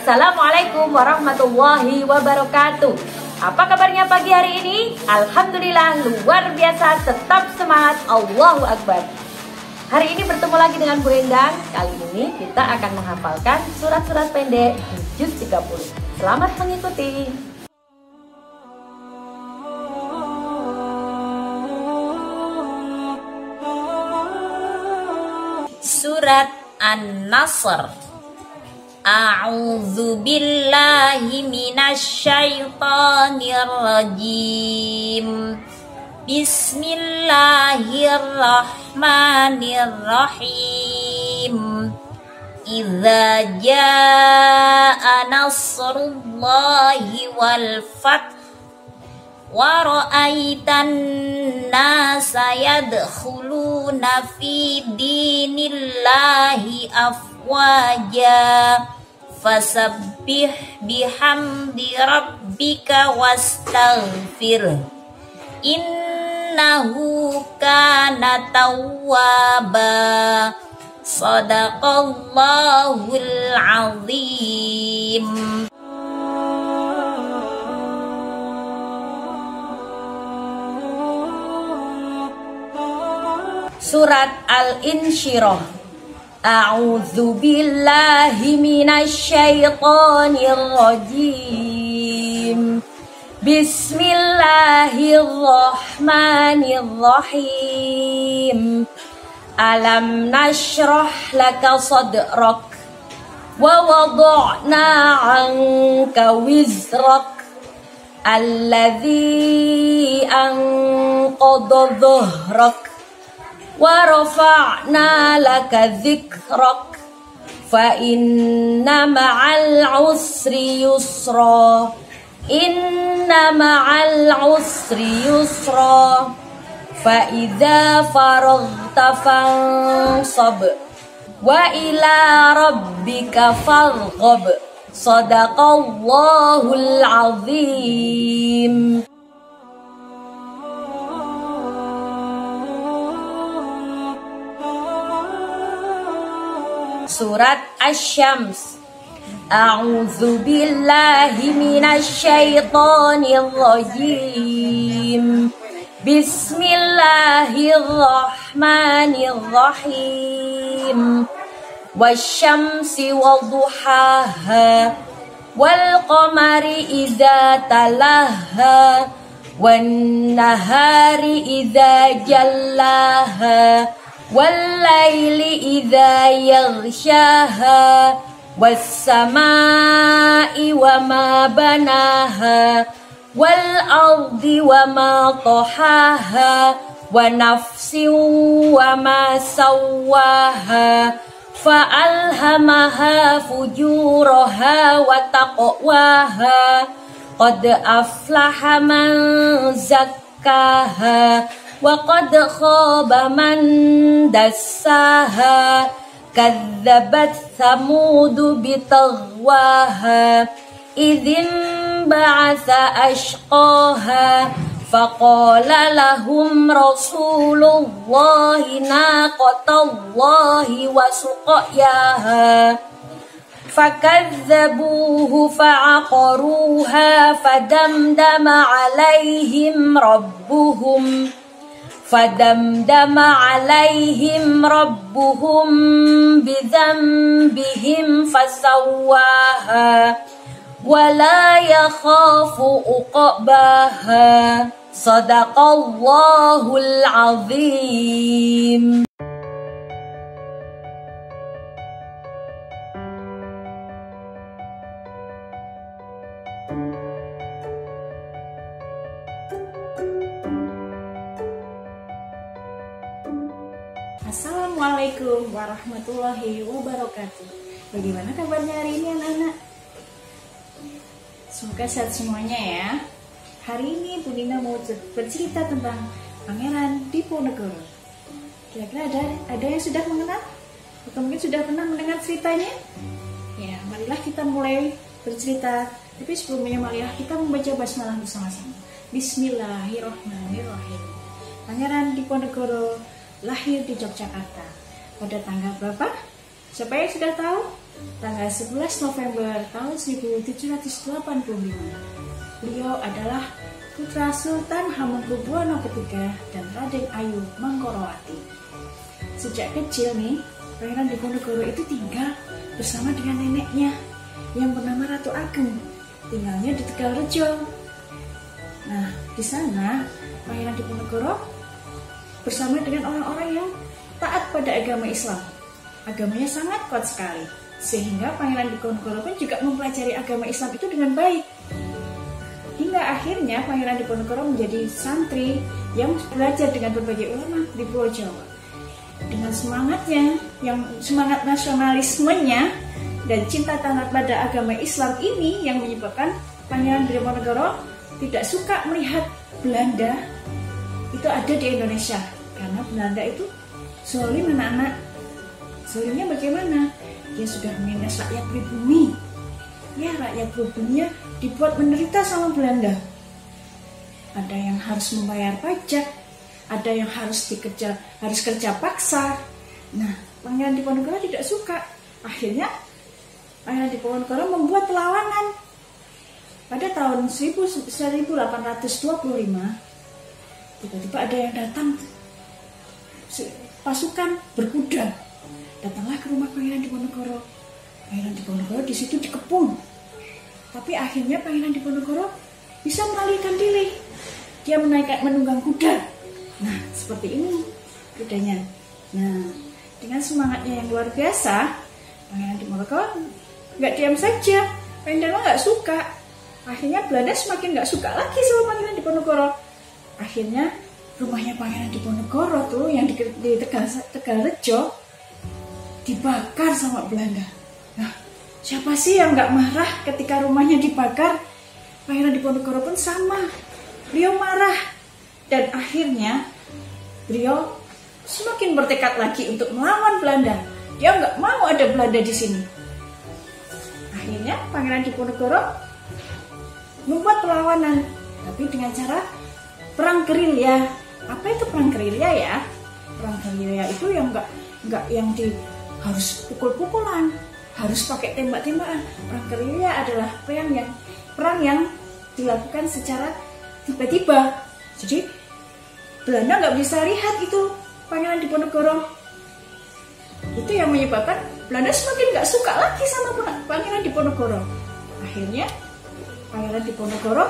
Assalamualaikum warahmatullahi wabarakatuh. Apa kabarnya pagi hari ini? Alhamdulillah luar biasa, tetap semangat, Allahu Akbar. Hari ini bertemu lagi dengan Bu Endang. Kali ini kita akan menghafalkan surat-surat pendek di juz 30. Selamat mengikuti. Surat An-Nasr. A'udzu billahi minasyaitonir rajim. Bismillahirrahmanirrahim. Idza jaa nasrullahi wal fath wa ra'aitan nasa yadkhuluna fi dinillahi afwaja fasabbih bihamdi rabbika wastaghfir innahu kana tawwaba. Shadaqallahul azim. Surat Al-Insyirah. A'udzu billahi minasyaitonir rajim. Bismillahirrahmanirrahim. Alam nashrah laka sadrak wa wada'na 'anka wizrak alladzi anqadha dhahrak wa rafa'na laka dzikrak fa inna ma'al usri yusra inna ma'al usri yusra fa idza faraghta fansab wa ila rabbika farghab. Shadaqallahul azim. Surat Asy-Syams. A'udzu billahi minasyaitonir rajim. Bismillahirrahmanirrahim. Wasyamsi wadduhaha wal qamari idza talaha wan nahari idza jallaha wal-laili idza yaghshaha was-samaa'i wa ma banaha wal-ardi wa ma tahaha wa nafsin wa ma sawwaha fa'alhamaha fujuraha wa taqwaha qad aflaha man zakkaha wa qad khaba man dassaha kadzabat thamudu bitaghwaha idzin ba'atha ashqaha faqala lahum rasulullahi naqatallahi wa suqyaha fakadzabuhu fa'aqaruha fadamdama 'alaihim rabbuhum bidzambihim fasawwaha wala yakhafu uqbaha. Shadaqallahul azim. Assalamualaikum warahmatullahi wabarakatuh. Bagaimana kabarnya hari ini anak-anak? Semoga sehat semuanya ya. Hari ini Bu Nina mau bercerita tentang Pangeran Diponegoro. Kira-kira ada yang sudah mengenal? Atau mungkin sudah pernah mendengar ceritanya? Ya, marilah kita mulai bercerita. Tapi sebelumnya marilah kita membaca basmalah bersama-sama. Bismillahirrahmanirrahim. Pangeran Diponegoro lahir di Yogyakarta pada tanggal berapa? Siapa yang sudah tahu? tanggal 11 November tahun 1785. Beliau adalah putra Sultan Hamengkubuwono III dan Raden Ayu Mangkorowati. Sejak kecil nih, Pangeran Diponegoro itu tinggal bersama dengan neneknya yang bernama Ratu Ageng. Tinggalnya di Tegalrejo. Nah, di sana Pangeran Diponegoro bersama dengan orang-orang yang taat pada agama Islam. Agamanya sangat kuat sekali, sehingga Pangeran Diponegoro pun juga mempelajari agama Islam itu dengan baik. Hingga akhirnya Pangeran Diponegoro menjadi santri yang belajar dengan berbagai ulama di Pulau Jawa. Dengan semangatnya, yang semangat nasionalismenya dan cinta tanah pada agama Islam ini yang menyebabkan Pangeran Diponegoro tidak suka melihat Belanda itu ada di Indonesia, karena Belanda itu zalim anak-anak. Zalimnya bagaimana? Dia sudah menindas rakyat pribumi. Ya, rakyat pribuminya dibuat menderita sama Belanda. Ada yang harus membayar pajak, ada yang harus kerja paksa. Nah, Pangeran Diponegoro tidak suka. Akhirnya Pangeran Diponegoro membuat perlawanan. Pada tahun 1825, tiba-tiba ada yang datang, pasukan berkuda. Datanglah ke rumah Pangeran Diponegoro. Pangeran Diponegoro di situ dikepung. Tapi akhirnya Pangeran Diponegoro bisa melarikan diri. Dia menunggang kuda. Nah, seperti ini kudanya. Nah, dengan semangatnya yang luar biasa, Pangeran Diponegoro nggak diam saja. Pangeran nggak suka. Akhirnya Belanda semakin nggak suka lagi sama Pangeran Diponegoro. Akhirnya rumahnya Pangeran Diponegoro tuh yang di Tegalrejo dibakar sama Belanda. Nah, siapa sih yang nggak marah ketika rumahnya dibakar? Pangeran Diponegoro pun sama. Beliau marah. Dan akhirnya beliau semakin bertekad lagi untuk melawan Belanda. Dia nggak mau ada Belanda di sini. Akhirnya Pangeran Diponegoro membuat perlawanan, tapi dengan cara perang gerilya. Apa itu perang gerilya ya? Perang gerilya itu yang nggak yang harus pukul-pukulan, harus pakai tembak-tembakan. Perang gerilya adalah perang yang dilakukan secara tiba-tiba. Jadi Belanda nggak bisa lihat itu Pangeran Diponegoro. Itu yang menyebabkan Belanda semakin nggak suka lagi sama Pangeran Diponegoro. Akhirnya Pangeran Diponegoro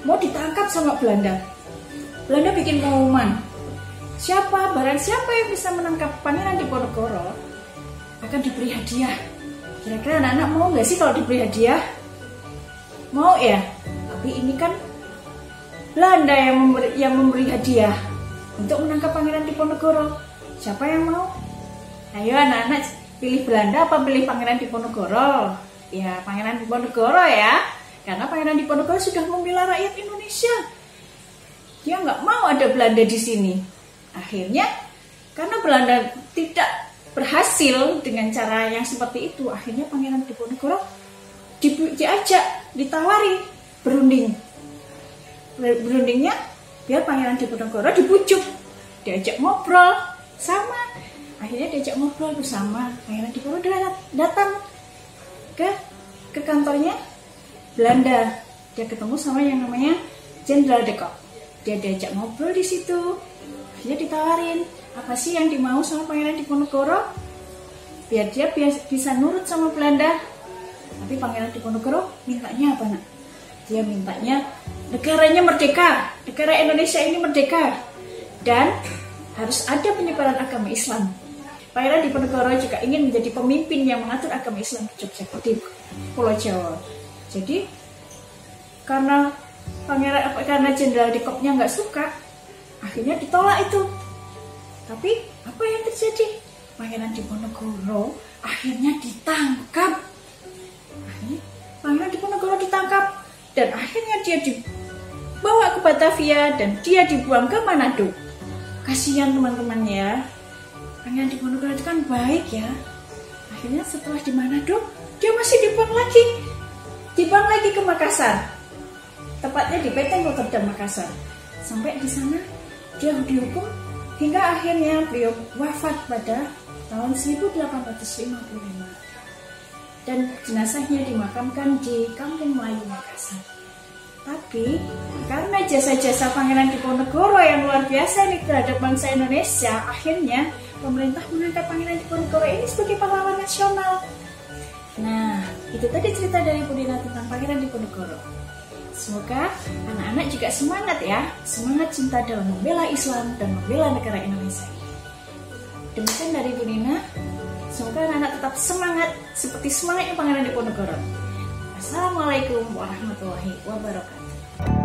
mau ditangkap sama Belanda. Belanda bikin pengumuman, barang siapa yang bisa menangkap Pangeran Diponegoro akan diberi hadiah. Kira-kira anak-anak mau nggak sih kalau diberi hadiah? Mau ya? Tapi ini kan Belanda yang memberi hadiah untuk menangkap Pangeran Diponegoro. Siapa yang mau? Ayo anak-anak, pilih Belanda apa pilih Pangeran Diponegoro? Ya, Pangeran Diponegoro ya. Karena Pangeran Diponegoro sudah membela rakyat Indonesia. Dia nggak mau ada Belanda di sini. Akhirnya, karena Belanda tidak berhasil dengan cara yang seperti itu, akhirnya Pangeran Diponegoro ditawari berunding. Berundingnya biar Pangeran Diponegoro dibujuk, diajak ngobrol sama. Akhirnya diajak ngobrol bersama. Pangeran Diponegoro datang ke kantornya Belanda. Dia ketemu sama yang namanya Jenderal de Kock. Dia diajak ngobrol di situ. Akhirnya ditawarin, apa sih yang dimau sama Pangeran Diponegoro? Biar dia bisa nurut sama Belanda. Tapi Pangeran Diponegoro mintanya apa, nak? Dia mintanya negaranya merdeka, negara Indonesia ini merdeka, dan harus ada penyebaran agama Islam. Pangeran Diponegoro juga ingin menjadi pemimpin yang mengatur agama Islam di Yogyakarta, di Pulau Jawa. Jadi karena Jenderal de Kock-nya nggak suka, akhirnya ditolak itu. Tapi apa yang terjadi? Pangeran Diponegoro akhirnya ditangkap. Pangeran Diponegoro ditangkap dan akhirnya dia dibawa ke Batavia dan dia dibuang ke Manado. Kasihan teman-teman ya. Pangeran Diponegoro itu kan baik ya. Akhirnya setelah di Manado, dia masih dibuang lagi ke Makassar. Tepatnya di PT Rotterdam Makassar. Sampai di sana dia dihukum hingga akhirnya beliau wafat pada tahun 1855 dan jenazahnya dimakamkan di Kampung Melayu Makassar. Tapi karena jasa-jasa Pangeran Diponegoro yang luar biasa ini terhadap bangsa Indonesia, akhirnya pemerintah mengangkat Pangeran Diponegoro ini sebagai pahlawan nasional. Nah, itu tadi cerita dari Budina tentang Pangeran Diponegoro. Semoga anak-anak juga semangat ya, semangat cinta dalam membela Islam dan membela negara Indonesia. Demikian dari Budina, semoga anak-anak tetap semangat seperti semangatnya Pangeran Diponegoro. Assalamualaikum warahmatullahi wabarakatuh.